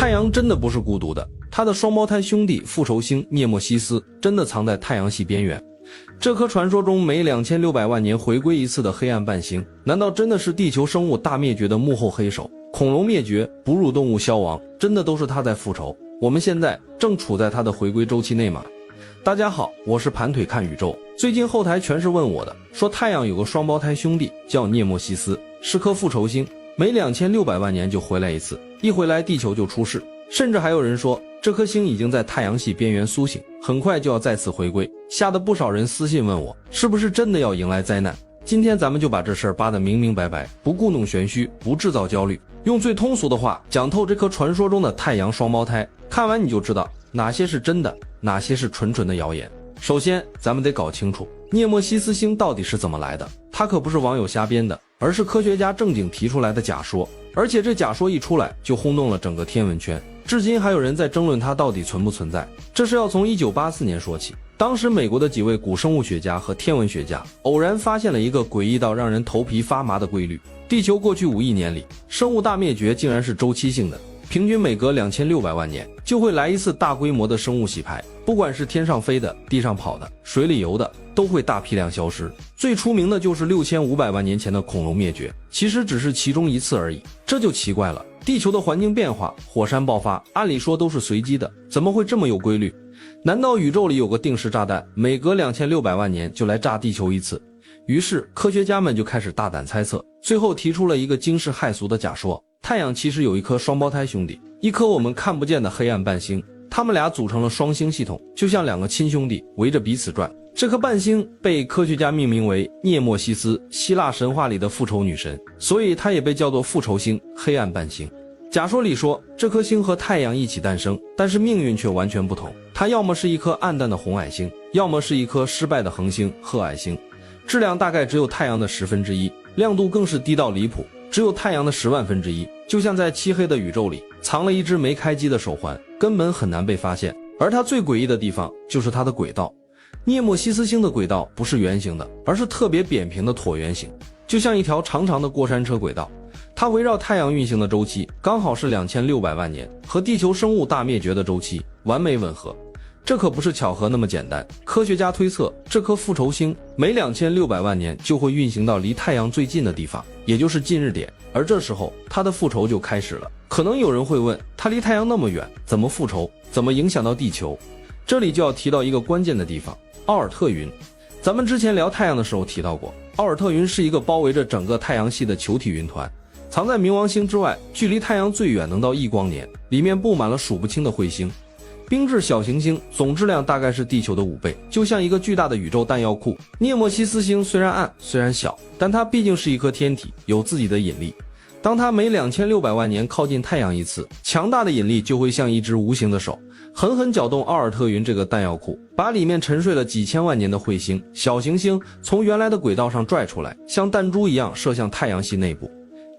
太阳真的不是孤独的，它的双胞胎兄弟复仇星涅墨西斯真的藏在太阳系边缘。这颗传说中每2600万年回归一次的黑暗半星，难道真的是地球生物大灭绝的幕后黑手？恐龙灭绝，哺乳动物消亡，真的都是他在复仇？我们现在正处在他的回归周期内吗？大家好，我是盘腿看宇宙。最近后台全是问我的，说太阳有个双胞胎兄弟叫涅墨西斯，是颗复仇星，每2600万年就回来一次，一回来地球就出事，甚至还有人说这颗星已经在太阳系边缘苏醒，很快就要再次回归，吓得不少人私信问我，是不是真的要迎来灾难？今天咱们就把这事儿扒得明明白白，不故弄玄虚，不制造焦虑，用最通俗的话讲透这颗传说中的太阳双胞胎。看完你就知道哪些是真的，哪些是纯的谣言。首先咱们得搞清楚涅墨西斯星到底是怎么来的，它可不是网友瞎编的，而是科学家正经提出来的假说，而且这假说一出来就轰动了整个天文圈，至今还有人在争论它到底存不存在。这是要从1984年说起，当时美国的几位古生物学家和天文学家偶然发现了一个诡异到让人头皮发麻的规律，地球过去5亿年里，生物大灭绝竟然是周期性的，平均每隔2600万年就会来一次大规模的生物洗牌，不管是天上飞的、地上跑的、水里游的，都会大批量消失。最出名的就是6500万年前的恐龙灭绝，其实只是其中一次而已。这就奇怪了，地球的环境变化、火山爆发，按理说都是随机的，怎么会这么有规律？难道宇宙里有个定时炸弹，每隔2600万年就来炸地球一次？于是科学家们就开始大胆猜测，最后提出了一个惊世骇俗的假说，太阳其实有一颗双胞胎兄弟，一颗我们看不见的黑暗半星，他们俩组成了双星系统，就像两个亲兄弟围着彼此转。这颗半星被科学家命名为涅墨西斯，希腊神话里的复仇女神，所以它也被叫做复仇星、黑暗半星。假说里说，这颗星和太阳一起诞生，但是命运却完全不同，它要么是一颗暗淡的红矮星，要么是一颗失败的恒星褐矮星，质量大概只有太阳的1/10，亮度更是低到离谱，只有太阳的10万分之一，就像在漆黑的宇宙里藏了一只没开机的手环，根本很难被发现。而它最诡异的地方就是它的轨道，涅墨西斯星的轨道不是圆形的，而是特别扁平的椭圆形，就像一条长长的过山车轨道。它围绕太阳运行的周期刚好是2600万年，和地球生物大灭绝的周期完美吻合。这可不是巧合那么简单，科学家推测这颗复仇星每2600万年就会运行到离太阳最近的地方，也就是近日点，而这时候它的复仇就开始了。可能有人会问，它离太阳那么远，怎么复仇？怎么影响到地球？这里就要提到一个关键的地方，奥尔特云。咱们之前聊太阳的时候提到过，奥尔特云是一个包围着整个太阳系的球体云团，藏在冥王星之外，距离太阳最远能到1光年，里面布满了数不清的彗星。冰质小行星总质量大概是地球的5倍，就像一个巨大的宇宙弹药库。涅墨西斯星虽然暗，虽然小，但它毕竟是一颗天体，有自己的引力。当它每2600万年靠近太阳一次，强大的引力就会像一只无形的手，狠狠搅动奥尔特云这个弹药库，把里面沉睡了几千万年的彗星、小行星从原来的轨道上拽出来，像弹珠一样射向太阳系内部。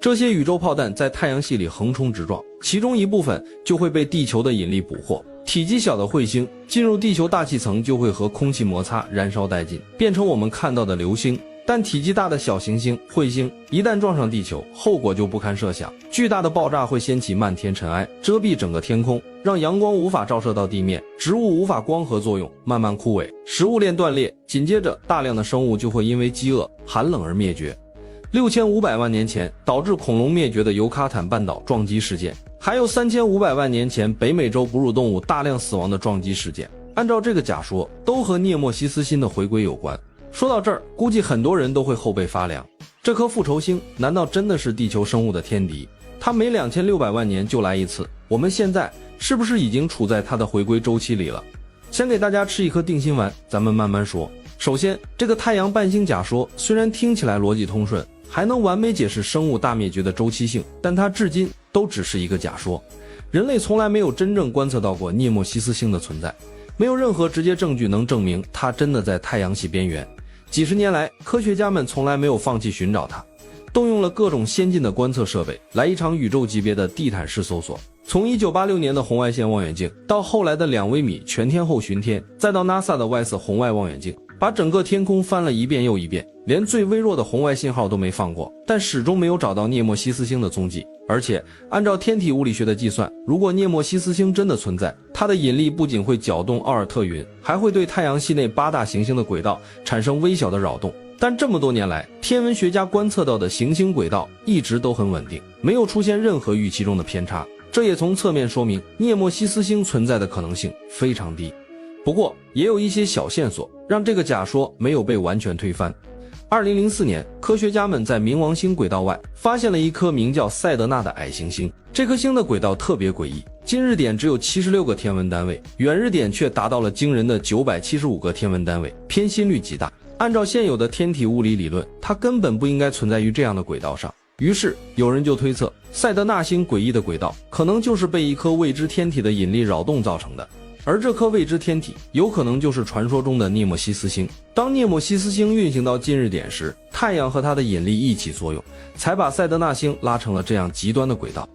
这些宇宙炮弹在太阳系里横冲直撞，其中一部分就会被地球的引力捕获。体积小的彗星进入地球大气层就会和空气摩擦燃烧殆尽，变成我们看到的流星。但体积大的小行星、彗星一旦撞上地球，后果就不堪设想。巨大的爆炸会掀起漫天尘埃，遮蔽整个天空，让阳光无法照射到地面，植物无法光合作用，慢慢枯萎，食物链断裂，紧接着大量的生物就会因为饥饿、寒冷而灭绝。6500万年前导致恐龙灭绝的尤卡坦半岛撞击事件，还有3500万年前北美洲哺乳动物大量死亡的撞击事件，按照这个假说，都和涅墨西斯星的回归有关。说到这儿，估计很多人都会后背发凉。这颗复仇星难道真的是地球生物的天敌？它每2600万年就来一次，我们现在是不是已经处在它的回归周期里了？先给大家吃一颗定心丸，咱们慢慢说。首先，这个太阳半星假说虽然听起来逻辑通顺，还能完美解释生物大灭绝的周期性，但它至今都只是一个假说。人类从来没有真正观测到过涅墨西斯星的存在，没有任何直接证据能证明它真的在太阳系边缘。几十年来，科学家们从来没有放弃寻找它，动用了各种先进的观测设备，来一场宇宙级别的地毯式搜索。从1986年的红外线望远镜，到后来的2微米全天候巡天，再到 NASA 的 WISE 红外望远镜，把整个天空翻了一遍又一遍，连最微弱的红外信号都没放过，但始终没有找到涅墨西斯星的踪迹。而且按照天体物理学的计算，如果涅墨西斯星真的存在，它的引力不仅会搅动奥尔特云，还会对太阳系内8大行星的轨道产生微小的扰动。但这么多年来，天文学家观测到的行星轨道一直都很稳定，没有出现任何预期中的偏差，这也从侧面说明涅墨西斯星存在的可能性非常低。不过也有一些小线索让这个假说没有被完全推翻。2004年，科学家们在冥王星轨道外发现了一颗名叫赛德纳的矮行星。这颗星的轨道特别诡异，近日点只有76个天文单位，远日点却达到了惊人的975个天文单位，偏心率极大。按照现有的天体物理理论，它根本不应该存在于这样的轨道上。于是有人就推测，赛德纳星诡异的轨道可能就是被一颗未知天体的引力扰动造成的。而这颗未知天体有可能就是传说中的涅墨西斯星。当涅墨西斯星运行到近日点时，太阳和它的引力一起作用，才把赛德纳星拉成了这样极端的轨道。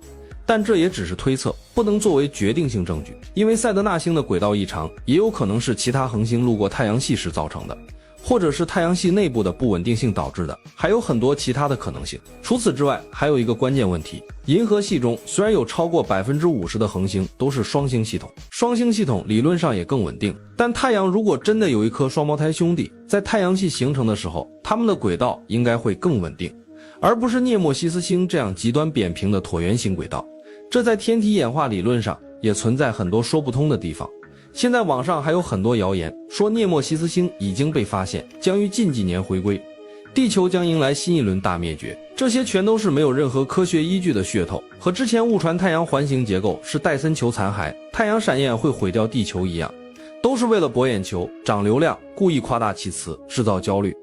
但这也只是推测，不能作为决定性证据，因为赛德纳星的轨道异常也有可能是其他恒星路过太阳系时造成的，或者是太阳系内部的不稳定性导致的，还有很多其他的可能性。除此之外，还有一个关键问题，银河系中虽然有超过 50% 的恒星都是双星系统，双星系统理论上也更稳定，但太阳如果真的有一颗双胞胎兄弟，在太阳系形成的时候，它们的轨道应该会更稳定，而不是涅墨西斯星这样极端扁平的椭圆形轨道。这在天体演化理论上也存在很多说不通的地方。现在网上还有很多谣言说涅墨西斯星已经被发现，将于近几年回归，地球将迎来新一轮大灭绝。这些全都是没有任何科学依据的噱头，和之前误传太阳环形结构是戴森球残骸、太阳闪焰会毁掉地球一样，都是为了博眼球、涨流量，故意夸大其词，制造焦虑。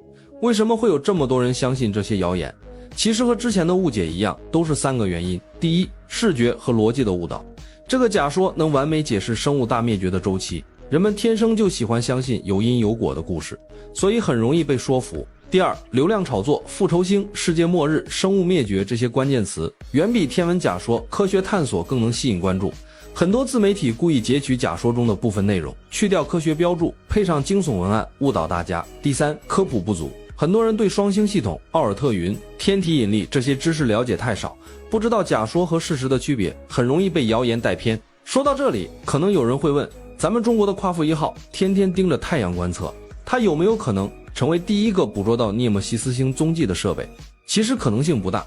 为什么会有这么多人相信这些谣言？其实和之前的误解一样，都是3个原因。第一，视觉和逻辑的误导。这个假说能完美解释生物大灭绝的周期，人们天生就喜欢相信有因有果的故事，所以很容易被说服。第二，流量炒作、复仇星、世界末日、生物灭绝这些关键词远比天文假说、科学探索更能吸引关注。很多自媒体故意截取假说中的部分内容，去掉科学标注，配上惊悚文案，误导大家。第三，科普不足。很多人对双星系统、奥尔特云、天体引力这些知识了解太少，不知道假说和事实的区别，很容易被谣言带偏。说到这里，可能有人会问，咱们中国的夸父1号天天盯着太阳观测，它有没有可能成为第一个捕捉到涅墨西斯星踪迹的设备？其实可能性不大，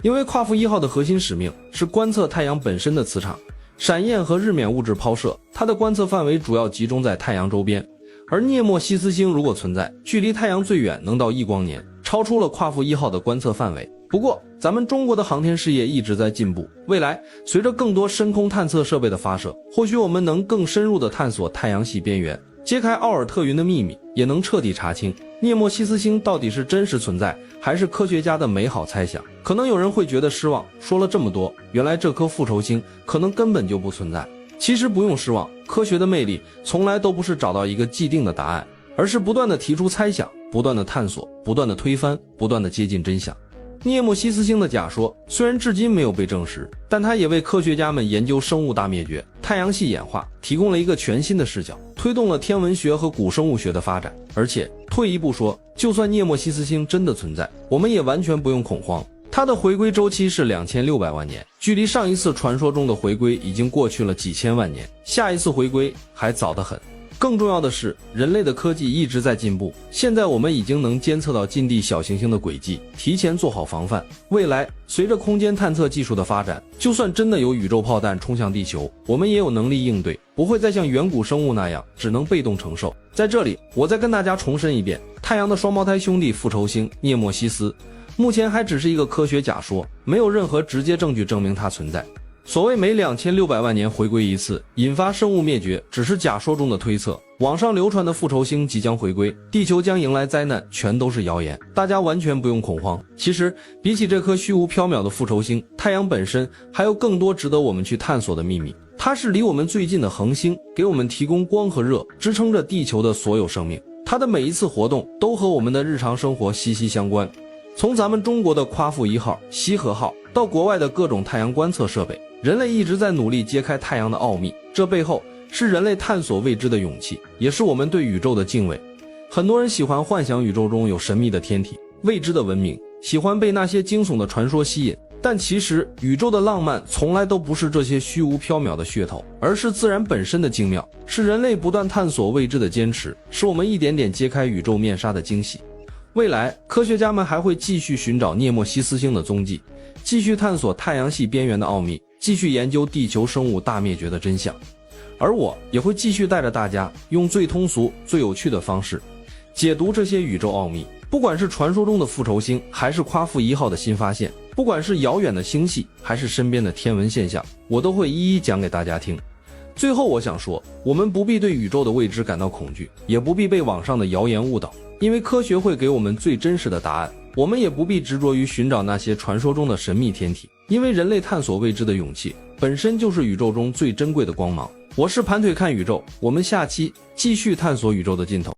因为夸父1号的核心使命是观测太阳本身的磁场、闪焰和日冕物质抛射，它的观测范围主要集中在太阳周边。而涅墨西斯星如果存在，距离太阳最远能到1光年，超出了夸父1号的观测范围。不过咱们中国的航天事业一直在进步，未来随着更多深空探测设备的发射，或许我们能更深入地探索太阳系边缘，揭开奥尔特云的秘密，也能彻底查清涅墨西斯星到底是真实存在，还是科学家的美好猜想。可能有人会觉得失望，说了这么多，原来这颗复仇星可能根本就不存在。其实不用失望，科学的魅力从来都不是找到一个既定的答案，而是不断地提出猜想，不断地探索，不断地推翻，不断地接近真相。涅墨西斯星的假说虽然至今没有被证实，但它也为科学家们研究生物大灭绝、太阳系演化提供了一个全新的视角，推动了天文学和古生物学的发展。而且退一步说，就算涅墨西斯星真的存在，我们也完全不用恐慌。它的回归周期是2600万年，距离上一次传说中的回归已经过去了几千万年，下一次回归还早得很。更重要的是，人类的科技一直在进步，现在我们已经能监测到近地小行星的轨迹，提前做好防范。未来随着空间探测技术的发展，就算真的有宇宙炮弹冲向地球，我们也有能力应对，不会再像远古生物那样只能被动承受。在这里我再跟大家重申一遍，太阳的双胞胎兄弟复仇星涅墨西斯目前还只是一个科学假说，没有任何直接证据证明它存在。所谓每2600万年回归一次，引发生物灭绝，只是假说中的推测。网上流传的复仇星即将回归，地球将迎来灾难，全都是谣言，大家完全不用恐慌。其实比起这颗虚无缥缈的复仇星，太阳本身还有更多值得我们去探索的秘密。它是离我们最近的恒星，给我们提供光和热，支撑着地球的所有生命。它的每一次活动都和我们的日常生活息息相关。从咱们中国的夸父1号、羲和号到国外的各种太阳观测设备，人类一直在努力揭开太阳的奥秘，这背后是人类探索未知的勇气，也是我们对宇宙的敬畏。很多人喜欢幻想宇宙中有神秘的天体、未知的文明，喜欢被那些惊悚的传说吸引。但其实宇宙的浪漫从来都不是这些虚无缥缈的噱头，而是自然本身的精妙，是人类不断探索未知的坚持，是我们一点点揭开宇宙面纱的惊喜。未来科学家们还会继续寻找涅墨西斯星的踪迹，继续探索太阳系边缘的奥秘，继续研究地球生物大灭绝的真相。而我也会继续带着大家用最通俗最有趣的方式解读这些宇宙奥秘，不管是传说中的复仇星，还是夸父1号的新发现，不管是遥远的星系，还是身边的天文现象，我都会一一讲给大家听。最后我想说，我们不必对宇宙的未知感到恐惧，也不必被网上的谣言误导，因为科学会给我们最真实的答案。我们也不必执着于寻找那些传说中的神秘天体，因为人类探索未知的勇气本身就是宇宙中最珍贵的光芒。我是盘腿看宇宙，我们下期继续探索宇宙的尽头。